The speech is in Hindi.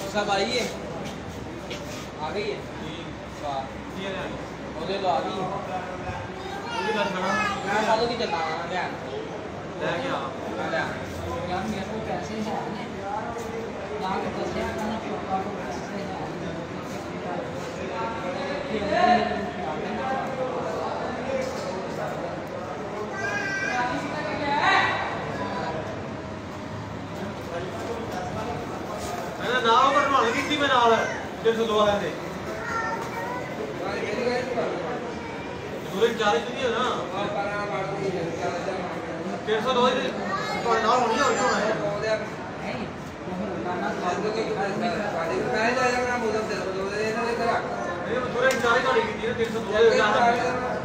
सब आइए आ गई है ਉਹਦੇ ਲਵਾ ਦੀ ਉਹਦੀ ਗੱਲ ਸੁਣਾ ਮੈਂ ਸਾਲੋਂ ਦੀ ਚੱਲਾਂ ਲੈ ਕੇ ਆ ਲੈ ਯਾਰ ਮੇਰੇ ਕੋਲ ਪੈਸੇ ਹੈ ਨੇ ਨਾ ਕਿ ਦੱਸਿਆ ਕਰਨਾ ਪਾਪਾ ਕੋਲ ਪੈਸੇ ਹੈ मैं ना बनवा ली थी मैं नाल 150 वाले दे दूरे चारे तो नहीं है ना 150 दो दे तो नाल होनी और क्यों है मैं जाएगा ना मुझे दे दो दे ना लेकर आ ये दूरे चारे गाड़ी की 300 दो